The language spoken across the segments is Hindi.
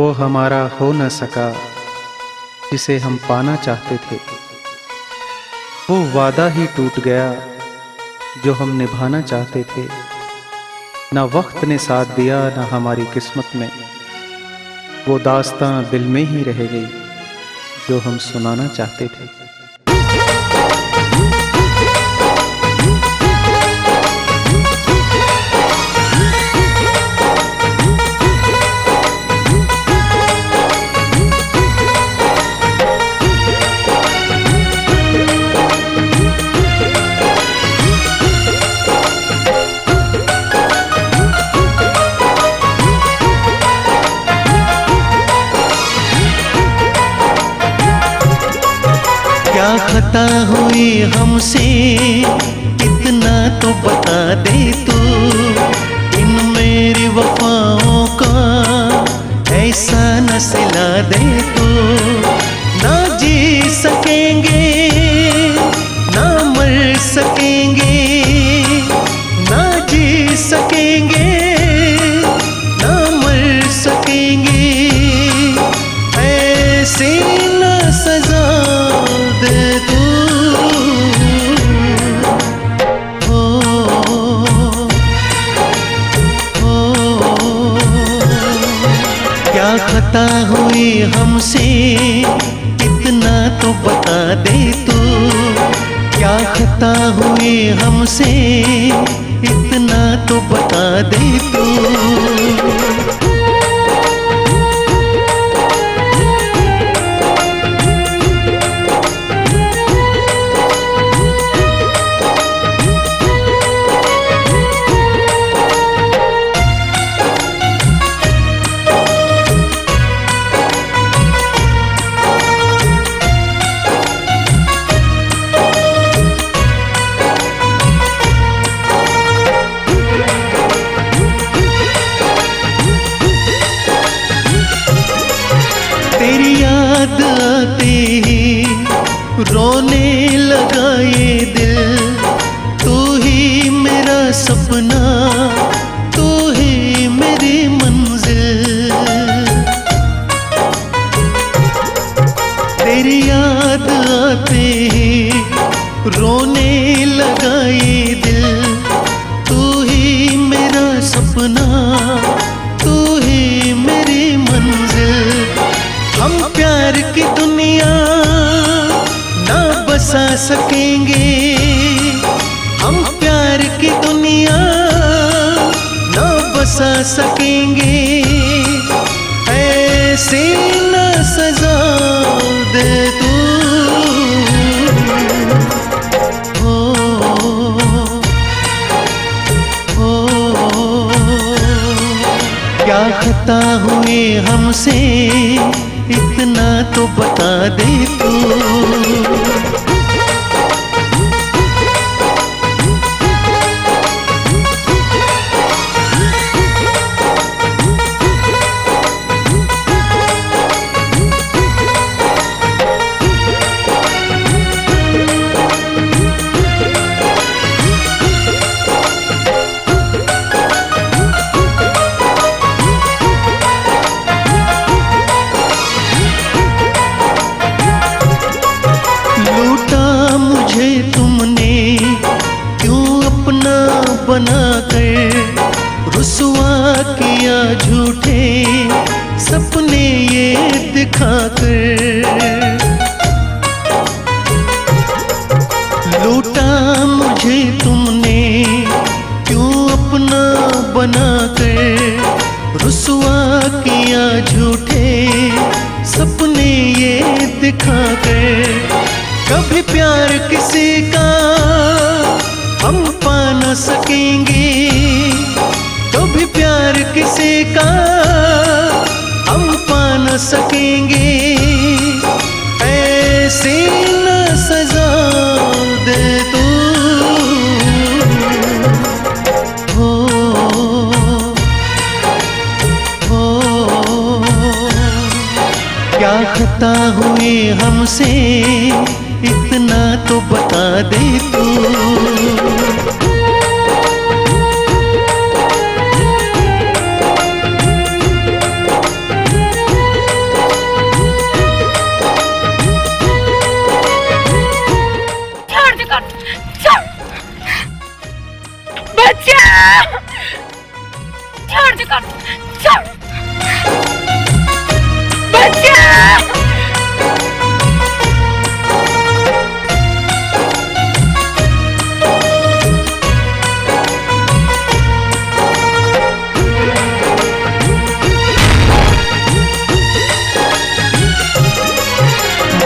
वो हमारा हो न सका जिसे हम पाना चाहते थे। वो वादा ही टूट गया जो हम निभाना चाहते थे। ना वक्त ने साथ दिया ना हमारी किस्मत में, वो दास्तां दिल में ही रह गई जो हम सुनाना चाहते थे। क्या खता हुई हमसे इतना तो बता दे तू। इन मेरी वफाओं का ऐसा न सिला दे तू। ना जी सकेंगे ना मर सकेंगे, ना जी सकेंगे ना मर सकेंगे। ऐसी न सजा दे तू। क्या खता हुई हमसे इतना तो बता दे तू। क्या खता हुई हमसे इतना तो बता दे तू। तेरी याद आते ही रोने लगा ये दिल। तू ही मेरा सपना, तू ही मेरी मंजिल। तेरी याद आते ही रोने लगा ये दिल। तू ही मेरा सपना, तू ही मेरी मंजिल। हम प्यार की दुनिया ना बसा सकेंगे। हम प्यार की दुनिया ना बसा सकेंगे। ऐसी न सजा दे तू। क्या खता हुई हमसे इतना तो बता दे तू। लूटा मुझे तुमने क्यों अपना बना कर। रुसवा किया झूठे सपने ये दिखा कर। लूटा मुझे तुमने क्यों अपना बना कर। रुसवा किया झूठे सपने ये दिखा कर। कभी प्यार किसी का हम पा न सकेंगे। कभी प्यार किसी का हम पा न सकेंगे। ऐसी न सजा दे तू। क्या खता हुई हमसे इतना तो बता दे तू।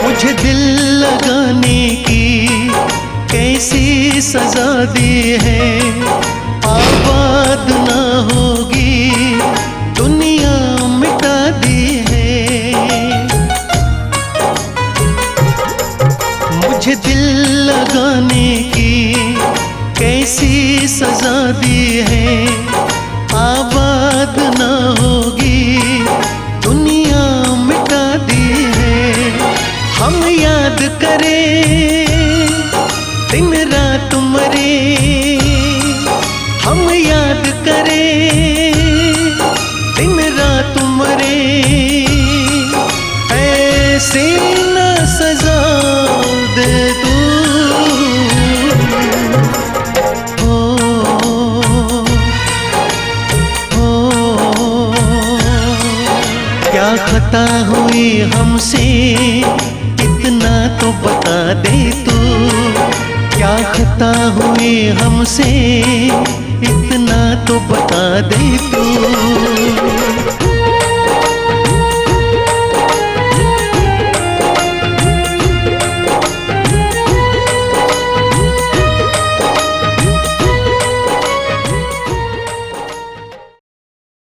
मुझे दिल लगाने की कैसी सजा दी है, आबाद ना होगी दुनिया मिटा दी है। मुझे दिल लगाने की कैसी सजा दी है, आबाद ना होगी दुनिया मिटा दी है। हम याद करें दिन रात मरे, हम याद करें दिन रात मरे, ऐसी न सजा दे तू। क्या खता हुई हमसे इतना तो बता दे तू, क्या खता हुई हमसे इतना तो बता दे तू।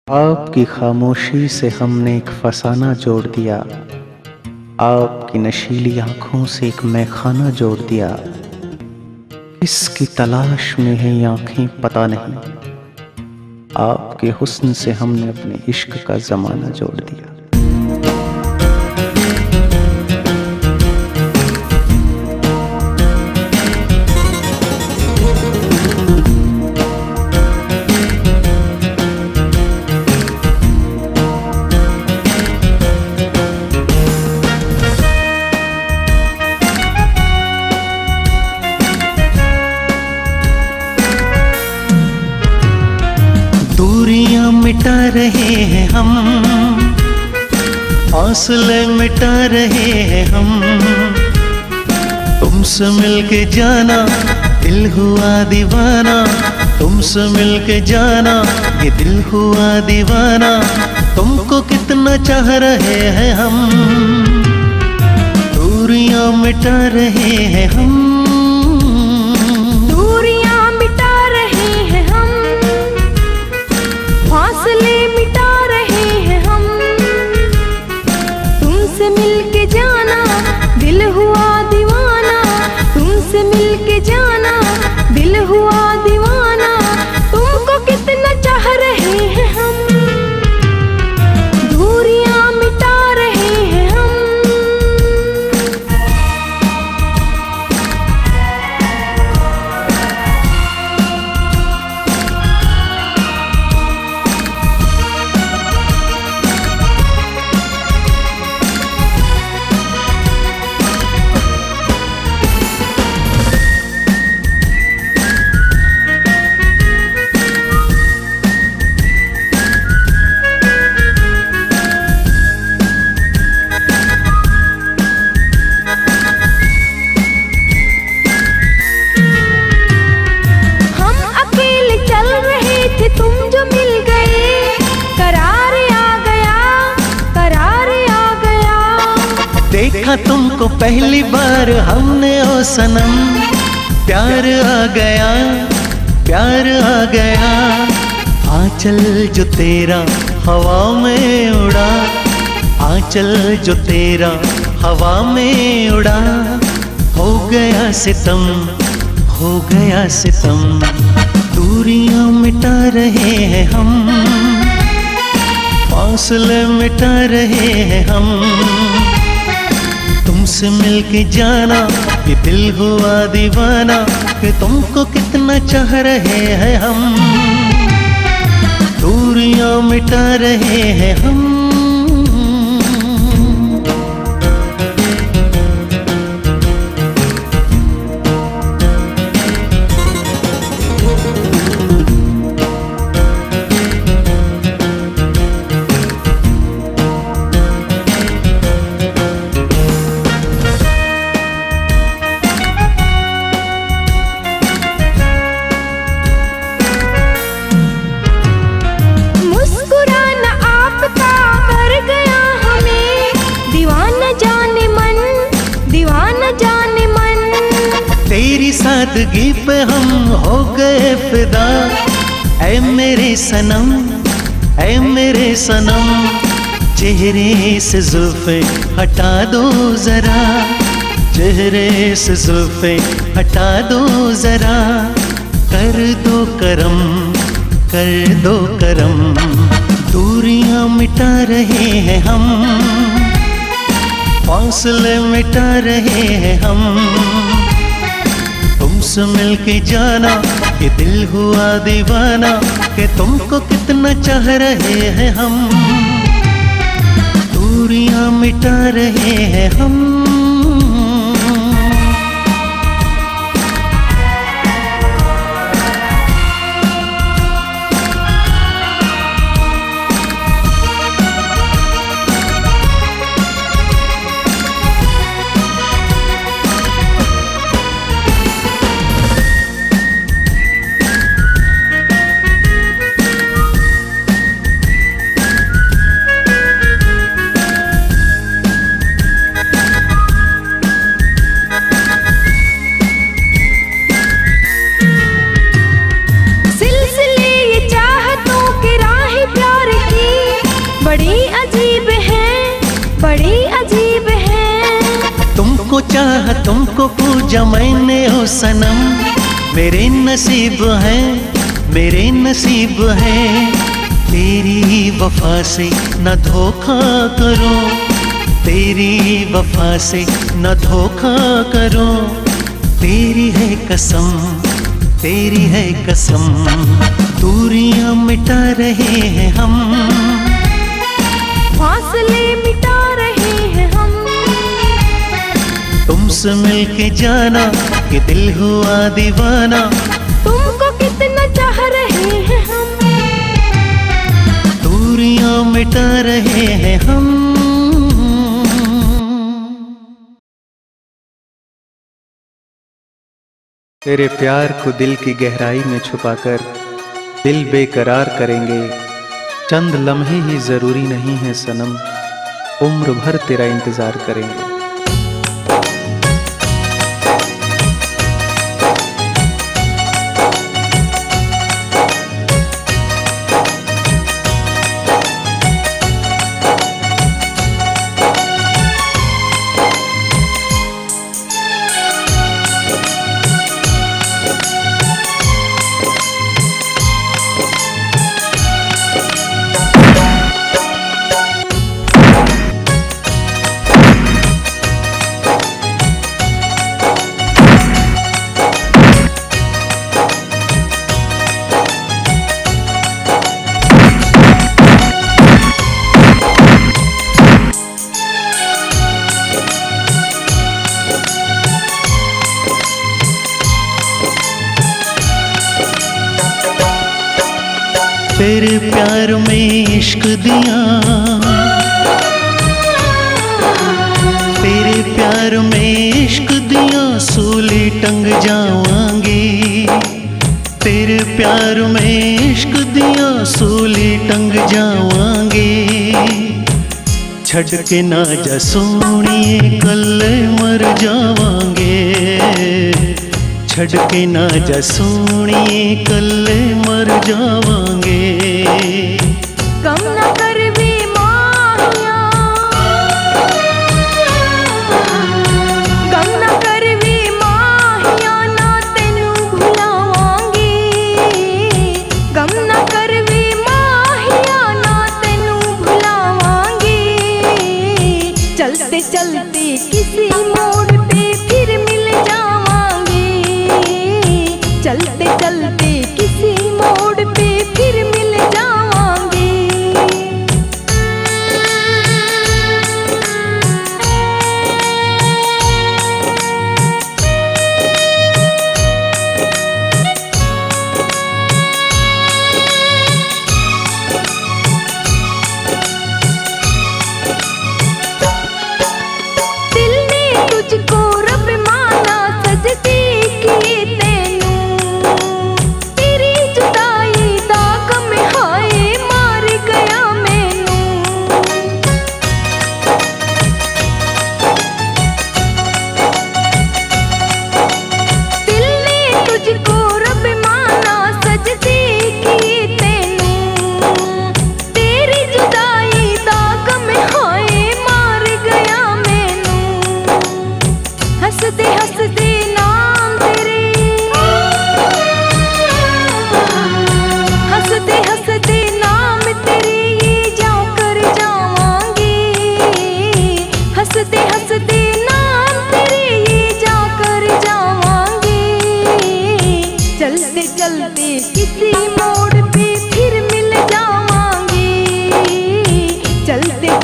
आपकी खामोशी से हमने एक फसाना जोड़ दिया, आपकी नशीली आंखों से एक मैखाना जोड़ दिया। किसकी तलाश में है ये आंखें पता नहीं, आपके हुस्न से हमने अपने इश्क का जमाना जोड़ दिया। दूरियां मिटा रहे हैं हम, फासले मिटा रहे हैं हम, तुमसे मिलके जाना दिल हुआ दीवाना, तुमसे मिलके जाना ये दिल हुआ दीवाना। तुमको कितना चाह रहे हैं हम, दूरियां मिटा रहे हैं हम, फासले मिटा रहे हैं हम, तुमसे मिलके जाना दिल हुआ दीवाना, तुमसे मिलके जाना दिल हुआ दीवाना। तुमको कितना चाह रहे हैं हम, दूरियां मिटा रहे हैं हम। देखा तुमको पहली बार हमने ओ सनम, प्यार आ गया, प्यार आ गया। आंचल जो तेरा हवा में उड़ा, आंचल जो तेरा हवा में उड़ा, हो गया सितम, हो गया सितम। दूरियां मिटा रहे हैं हम, फासले मिटा रहे हैं हम, तुमसे मिलके जाना ये दिल हुआ दीवाना। कि तुमको कितना चाह रहे हैं हम, दूरियां मिटा रहे हैं हम। सादगी पे हम हो गए फिदा। ऐ मेरे सनम, ऐ मेरे सनम, चेहरे से जुल्फे हटा दो जरा, चेहरे से जुल्फे हटा दो जरा, कर दो करम, कर दो करम, दूरियां मिटा रहे हैं हम, फासले मिटा रहे हैं हम, तुमसे मिलके जाना कि दिल हुआ दीवाना, कि तुमको कितना चाह रहे हैं हम, दूरियां मिटा रहे हैं हम। तुमको चाह तुमको पूजा मैंने ओ सनम, मेरे नसीब है, मेरे नसीब है, तेरी वफा से न धोखा करो, तेरी वफा से न धोखा करो, तेरी है कसम, तेरी है कसम, दूरियां मिटा रहे हैं हम, फासले मिटा रहे हैं हम, तुमसे मिलके जाना कि दिल हुआ दीवाना, तुमको कितना चाह रहे हैं हम, दूरियां मिटा रहे हैं हम। तेरे प्यार को दिल की गहराई में छुपाकर दिल बेकरार करेंगे, चंद लम्हे ही जरूरी नहीं है सनम, उम्र भर तेरा इंतजार करेंगे। तेरे प्यार में इश्क दिया, तेरे प्यार में इश्क दिया, सूली टंग जावांगे, तेरे प्यार में इश्क दिया, सूली टंग जावांगे, छड़ के ना जा सोनिए कल्ले मर जावांगे, छड़ के ना जा सोनिए कल्ले मर जावांगे। कम ना कर वे माहिया, कम ना कर वे माहिया, ना तेनू भुलावांगे, कम ना कर वे माहिया, ना तेनू भुलावांगे, चलते चलते किसी मोड़ पे फिर मिल जावांगे, चलते चलते किसी मोड़ पे फिर मिल जावांगे।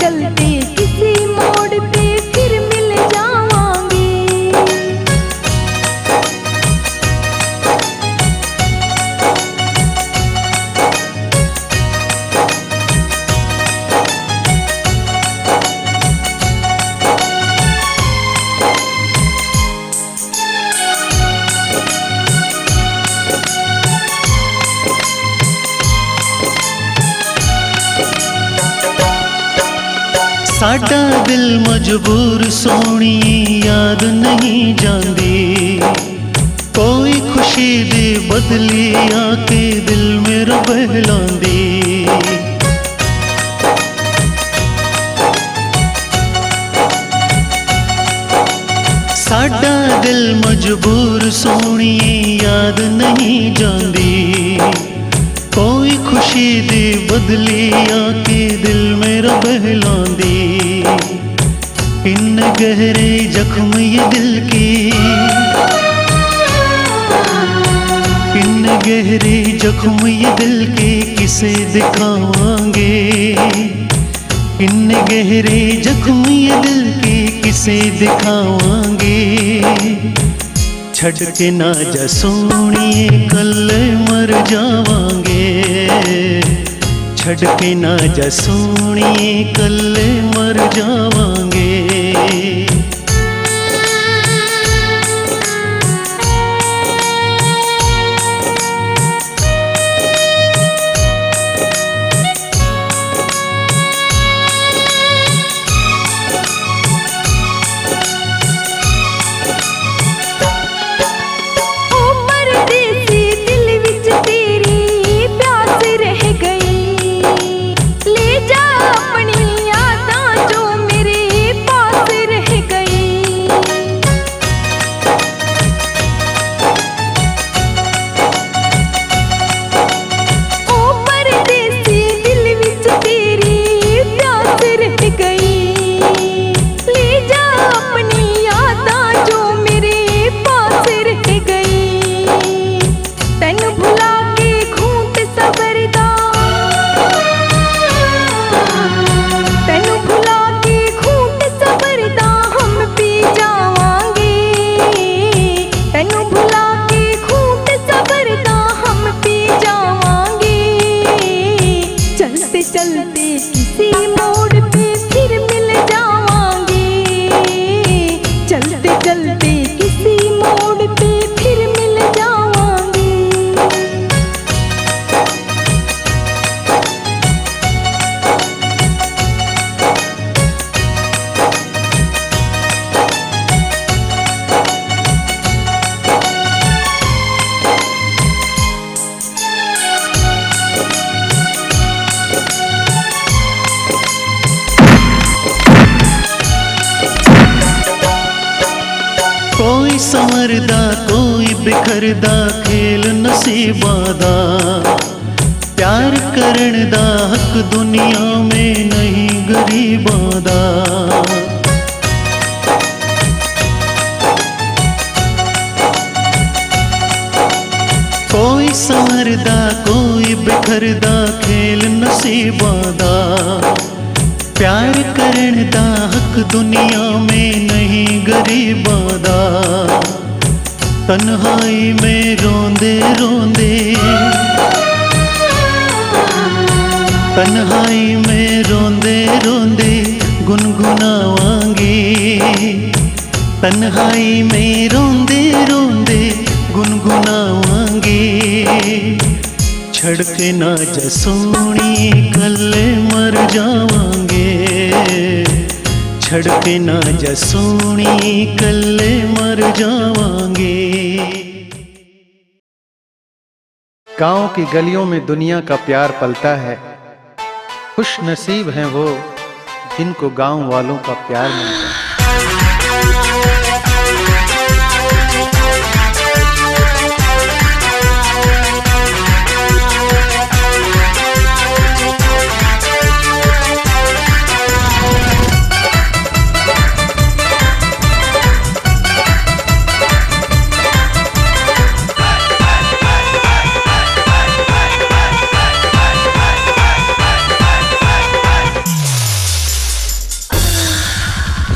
चलते किसी मोड़ पे फिर मिल जावांगे। साडा दिल मजबूर सोहणिए याद नहीं जांदी, कोई खुशी दे बदली आके दिल मेरा बहलांदी। साडा दिल मजबूर सोहणिए याद नहीं जांदी, कोई खुशी दे बदली आके दिल मेरा बहलांदी। इन गहरे जख्म ये दिल के, इन गहरे जख्म ये दिल के किसे दिखावांगे। इन गहरे जख्म ये दिल के किसे दिखावांगे। छड़ के ना जा सोहणिए कल मर जावांगे। छड़ के ना जा सोहणिए कल मर जावांगे। चलते किसी मोड़ पे फिर मिल जावांगे। चलते चलते किसी मोड़ पे फिर मिल जावांगे। कोई संवरदा कोई बिखरदा खेल नसीबा दा। प्यार करन दा हक दुनिया में नहीं गरीबां दा। कोई संवरदा कोई बिखरदा खेल नसीबा दा। प्यार करन दा हक दुनिया में नहीं गरीबां दा। तन्हाई में रोंदे रोंदे, तन्हाई में रोंदे रोंदे गुनगुनावांगे। तन्हाई में रोंदे रोंदे गुनगुनावांगे। छड़ के ना जा सोहणिए कल मर जावांगे। छड़ के ना जा सोहणिए कल मर जावांगे। गांव की गलियों में दुनिया का प्यार पलता है। खुश नसीब हैं वो जिनको गांव वालों का प्यार मिलता है।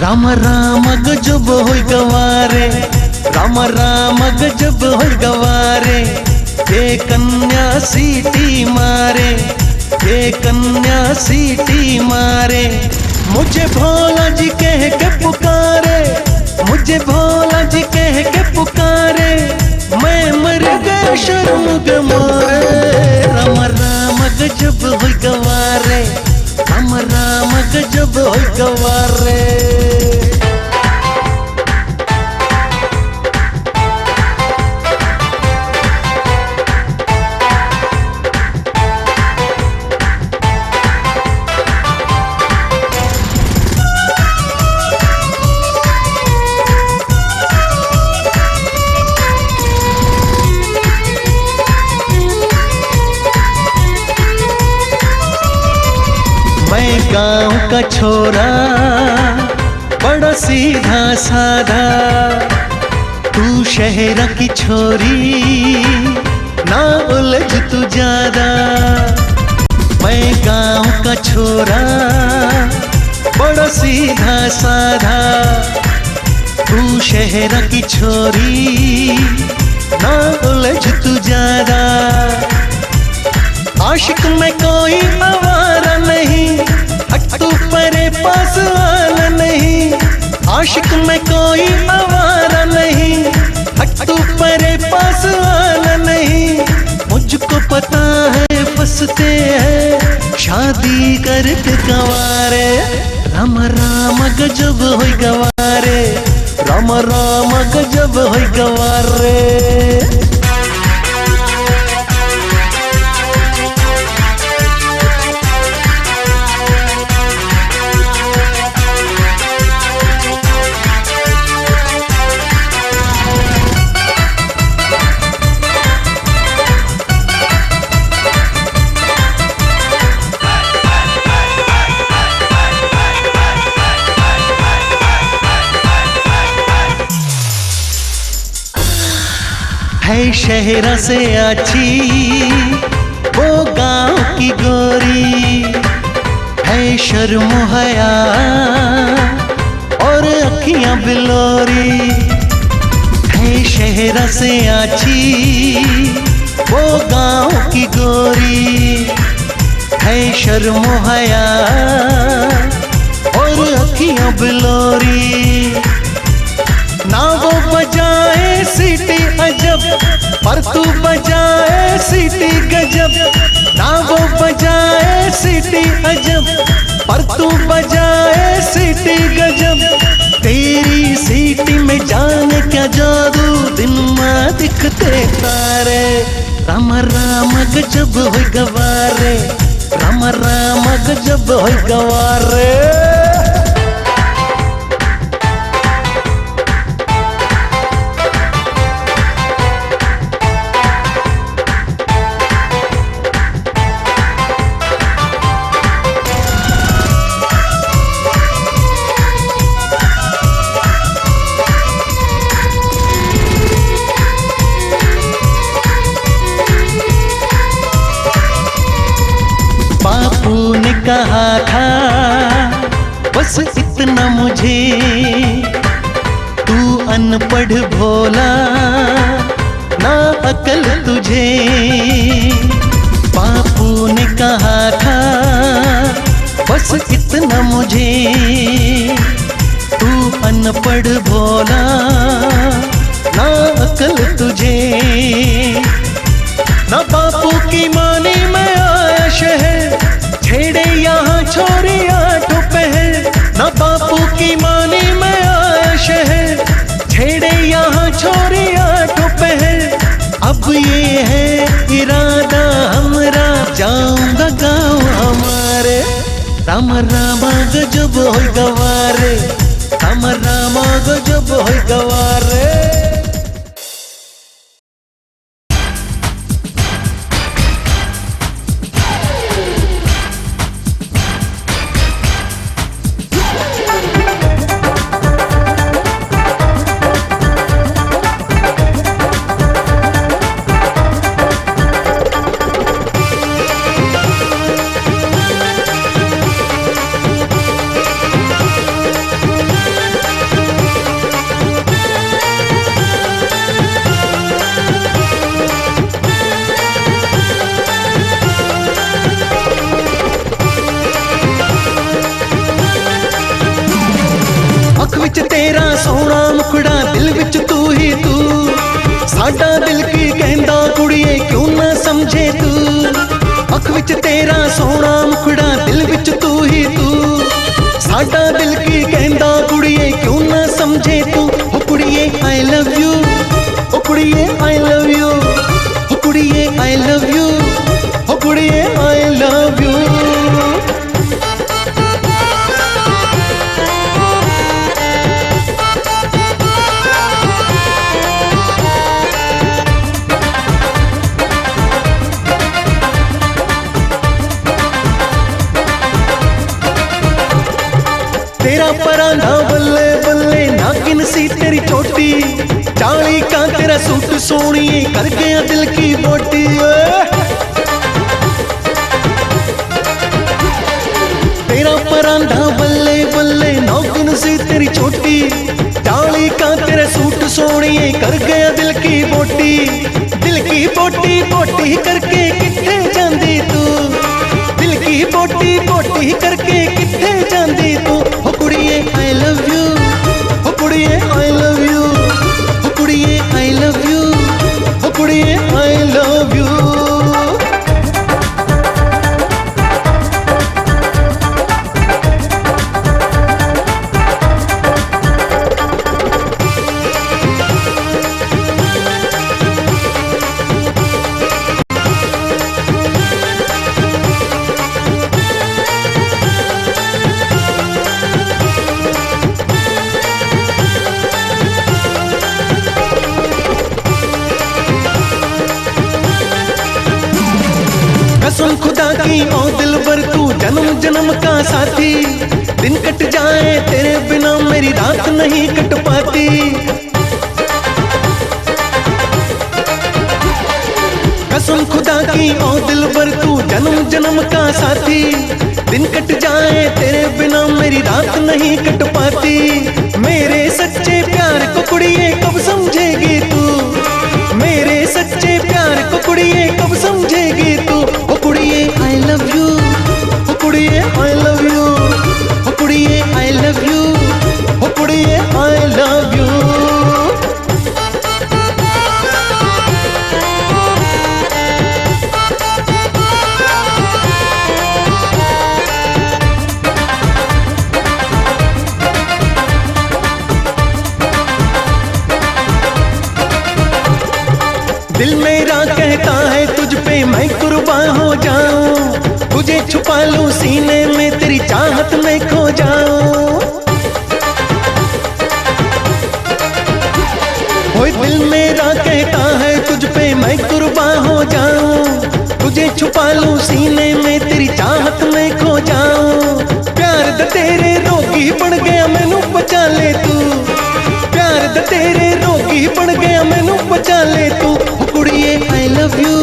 राम राम गजब होय गवारे, राम राम गजब होय गवारे। ये कन्या सीटी मारे, ये कन्या सीटी मारे। मुझे भोला जी कह के पुकारे, मुझे भोला जी कह के पुकारे। मैं मर गया शर्म के मारे। राम राम गजब होय गवारे, राम राम गजब होय गवारे। मैं गांव का छोरा बड़ा सीधा साधा, तू शहर की छोरी ना उलझ तू ज्यादा। मैं गांव का छोरा बड़ा सीधा साधा, तू शहर की छोरी ना उलझ तू ज्यादा। आशिक में कोई आवारा नहीं, हट तू परे पास आना नहीं। आशिक में कोई आवारा नहीं, हट तू परे पास आना नहीं। मुझको पता है फंसते हैं शादी करके गवारे। राम राम गजब होय गवारे, राम राम गजब होय गवारे। है शहर से अच्छी वो गांव की गोरी, है शर्म हया और अखियां बिलोरी। है शहर से अच्छी वो गांव की गोरी, है शर्म हया और अखियां बिलोरी। ना वो बजाए सीटी अजब, पर तू बजाए सीटी गजब। ना वो बजाए सीटी अजब, पर तू बजाए सीटी गजब। तेरी सीटी में जाने क्या जादू, दिन में दिखते तारे। राम राम गजब होय गवारे, राम राम गजब होय गवारे। बापू ने कहा था बस इतना मुझे, तू अनपढ़ भोला ना अकल तुझे। बापू ने कहा था बस इतना मुझे, तू अनपढ़ भोला ना अकल तुझे। ना बापू की मानी में आया शहर, छेड़े यहाँ छोरी आठों पहर। ना बापू की मानी में आया शहर, छेड़े यहाँ छोरी आठों पहर। अब ये है इरादा हमरा, जाऊंगा गाँव हमारे। राम राम गजब होय गवारे, राम राम गजब होय गवारे। विच तेरा सोहना मुखड़ा दिल विच तू ही तू साडा दिल की कहंदा कुड़िए क्यों ना समझे तू अख विच तेरा सोहना मुखड़ा दिल विच तू ही तू साडा दिल की कहंदा कुड़िए क्यों ना समझे तू ओ कुड़िए आई लव यू ओ कुड़िए आई लव यू ओ कुड़िए आई लव यू ओ कुड़िए आई लव यू। तेरा परांधा बल्ले बल्ले नागिन सी तेरी चोटी 40 का तेरा सूट सोनिए कर गया दिल की बोटी। तेरा परांधा बल्ले बल्ले नागिन सी तेरी चोटी 40 का तेरा सूट सोनिए कर गया दिल की बोटी बोटी करके किथे जांदी तू दिल की बोटी करके किथे जांदी तू ओ कुड़िए आई लव यू ओ कुड़िए आई लव यू ओ कुड़िए आई लव यू ओ कुड़िए आई लव यू। कसम खुदा की ओ दिलबर तू जन्म जन्म का साथी दिन कट जाए तेरे बिना मेरी रात नहीं कट पाती। कसम खुदा की ओ दिलबर तू जन्म जन्म का साथी दिन कट जाए तेरे बिना मेरी रात नहीं कट पाती। मेरे सच्चे प्यार को कुड़िए कब समझेगी तू मेरे सच्चे प्यार को कुड़िए कब समझेगी तू ओ कुड़िए आई लव यू ओ कुड़िए आई लव यू ओ कुड़िए आई लव यू ओ कुड़िए आई लव यू। दिल मेरा कहता है तुझ पे मैं कुर्बान हो जाऊं तुझे छुपा लूं सीने में तेरी चाहत में खो जाऊं। ओए दिल मेरा कहता है तुझ पे मैं कुर्बान हो जाऊं तुझे छुपा लूं सीने में तेरी चाहत में खो जाऊं। प्यार द तेरे रोगी बन गया मैनू बचा ले तू प्यार द तेरे रोगी बन गया मैनू बचा ले तू ओ कुड़िए आई लव यू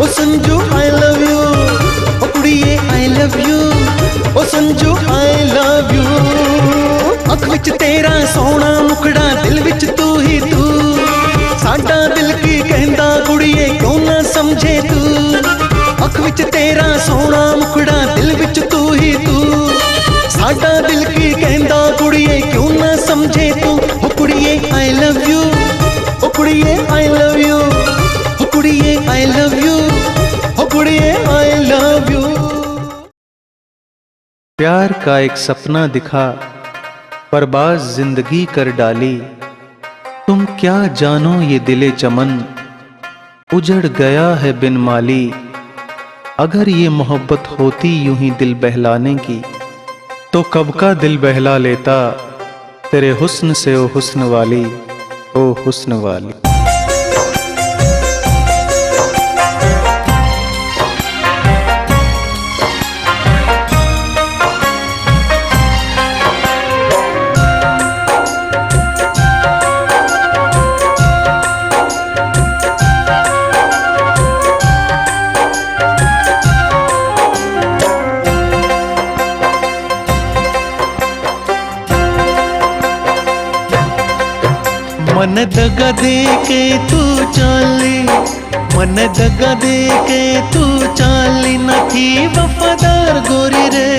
ओ संजू आई लव यू ओ कुड़िए आई लव यू ओ संजू आई लव यू। अख विच तेरा सोहना मुखड़ा दिल विच तू ही तू साडा दिल की कहंदा कुड़िए क्यों ना समझे तू अख विच तेरा सोहना मुखड़ा दिल विच तू ही तू साडा दिल की कहंदा कुड़िए क्यों ना समझे तू ओ कुड़िए आई लव यू ओ कुड़िए आई लव यू ओ कुड़िए आई लव यू ओ कुड़िए आई लव यू। प्यार का एक सपना दिखा परबाज जिंदगी कर डाली तुम क्या जानो ये दिले चमन उजड़ गया है बिन माली। अगर ये मोहब्बत होती यूं ही दिल बहलाने की तो कब का दिल बहला लेता तेरे हुस्न से ओ हुस्न वाली ओ हुस्न वाली। मन दगा दे के तू चाली मन दगा दे के तू चाली न थी वफादार गोरी रे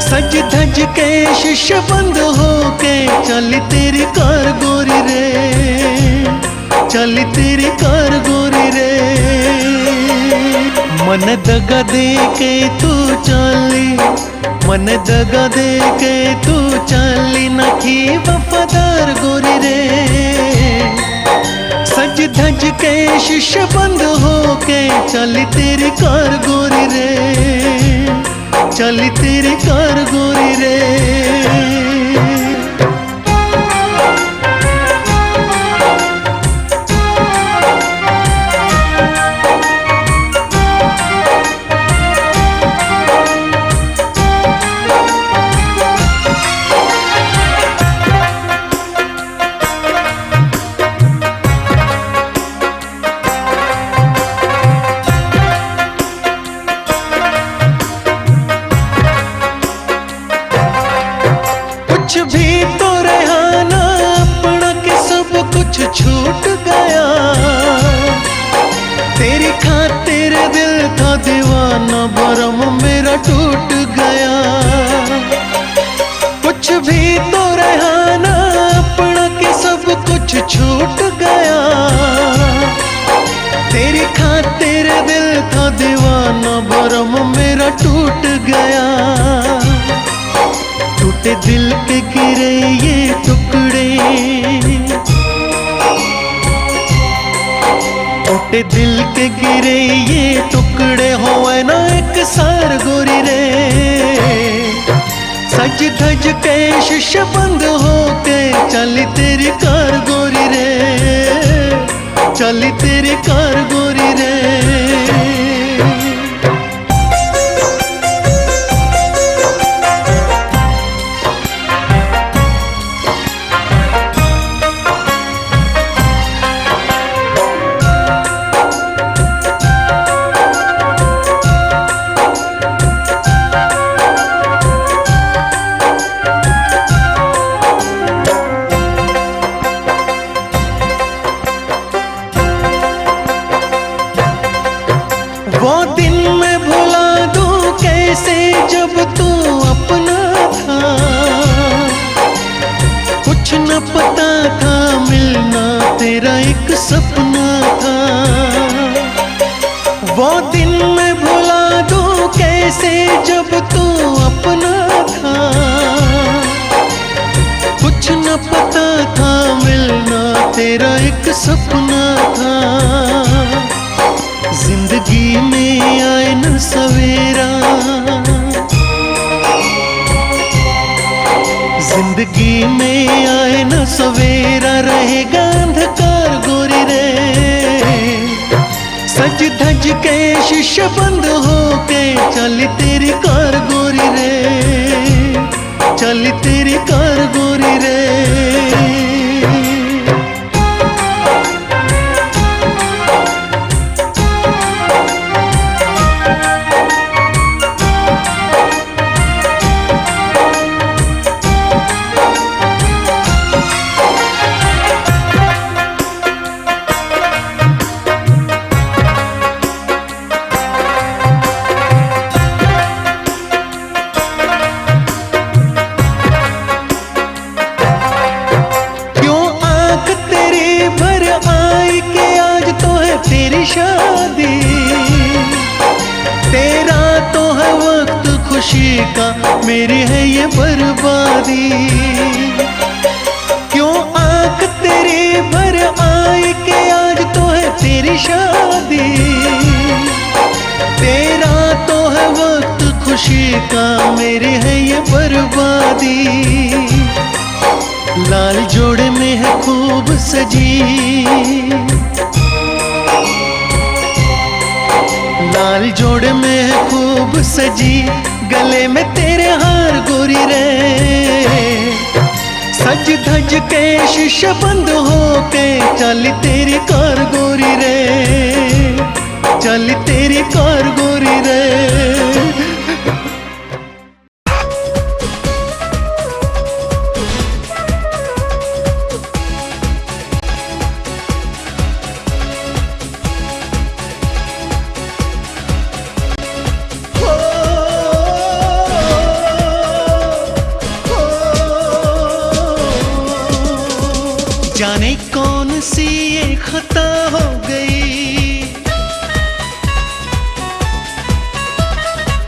सज धज के शीशे बंद होके चली तेरी कार गोरी रे, चली तेरी कार गोरी रे। मन दगा दे के तू चली, मन दगा दे के तू चली नखी वफादार गोरी रे। सज धज के शीशे बंद होके चली तेरी कार गोरी रे, चली तेरी कार गोरी रे। कुछ भी तो रहा ना अपना के सब कुछ छूट गया, तेरी खातिर दिल था दीवाना भरम मेरा टूट गया। कुछ भी तो रहा ना अपना के सब कुछ छूट गया, तेरी खातिर दिल था दीवाना भरम मेरा टूट गया। टूटे दिल के गिरे ये टुकड़े, टूटे दिल के गिरे ये टुकड़े होए ना एक सार गोरी रे। सज धज के शीशे बंद होके चली तेरी कार गोरी रे, चली तेरी कार गोरी रे। वो दिन मैं भुला दूं कैसे जब तू अपना था, कुछ न पता था मिलना तेरा एक सपना था। वो दिन मैं भुला दूं कैसे जब तू अपना था, कुछ न पता था मिलना तेरा एक सपना था। जिंदगी में आए न सवेरा, जिंदगी में आए न सवेरा रहेगा अंधकार गोरी रे। सज धज के शीशे बंद होके चली तेरी कार गोरी रे, चली तेरी कार गोरी रे। तेरी शादी तेरा तो है वक्त खुशी का, मेरी है ये बर्बादी। क्यों आंख तेरी भर आई के आज तो है तेरी शादी, तेरा तो है वक्त खुशी का, मेरी है ये बर्बादी। लाल जोड़े में है खूब सजी, लाल जोड़े में है खूब सजी, गले में तेरे हार गोरी रे। सज धज के शीशे बंद होके चली तेरी कार गोरी रे, चली तेरी कार गोरी रे। जाने कौन सी ये खता हो गई,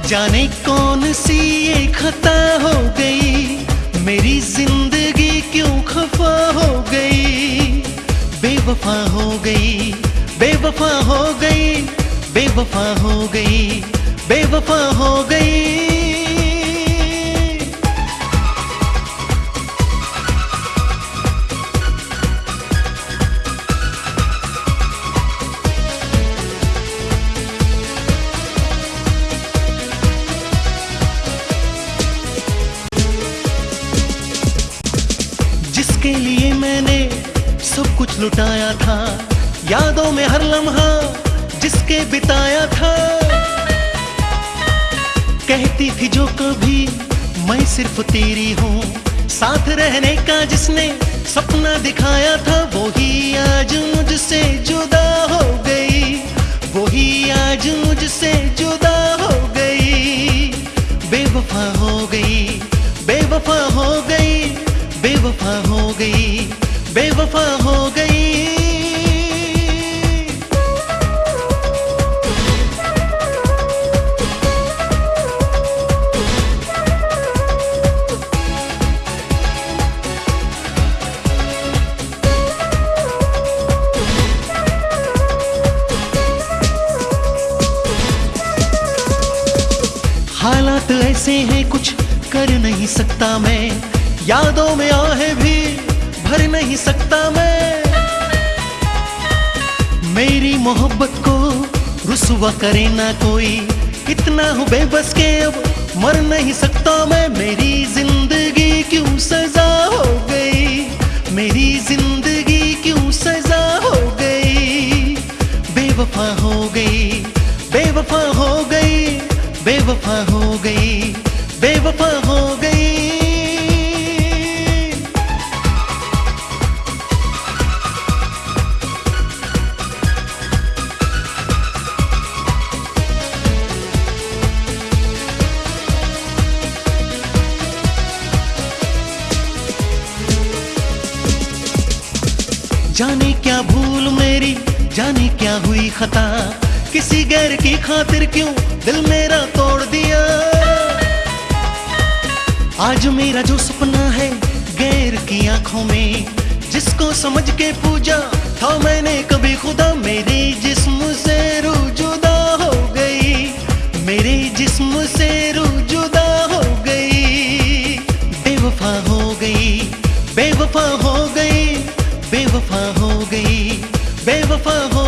जाने कौन सी ये खता हो गई, मेरी जिंदगी क्यों खफा हो गई, बेवफा हो गई, बेवफा हो गई, बेवफा हो गई, बेवफा हो गई। जिसके लिए मैंने सब कुछ लुटाया था, यादों में हर लम्हा जिसके बिताया था, कहती थी जो कभी मैं सिर्फ तेरी हूँ, साथ रहने का जिसने सपना दिखाया था, वो ही आज मुझसे जुदा हो गई, वो ही आज मुझसे जुदा हो गई, बेवफा हो गई, बेवफा हो गई, बेवफा हो गई, बेवफा हो गई। हालात ऐसे हैं कुछ कर नहीं सकता मैं, यादों में आहें भी भर नहीं सकता मैं, मेरी मोहब्बत को रुसवा करे ना कोई, इतना हूँ बेबस के अब मर नहीं सकता मैं, मेरी जिंदगी क्यों सजा हो गई, मेरी जिंदगी क्यों सजा हो गई, बेवफा हो गई, बेवफा हो गई, बेवफा हो गई, बेवफा हो गई। जाने क्या भूल मेरी, जाने क्या हुई खता, किसी गैर की खातिर क्यों दिल मेरा तोड़ दिया, आज मेरा जो सपना है गैर की आंखों में, जिसको समझ के पूजा था मैंने कभी खुदा, मेरे जिस्म से रूह जुदा हो गई, मेरे जिस्म से रूह जुदा हो गई, बेवफा हो गई, बेवफा हो गई, बेवफा हो गई, बेवफा हो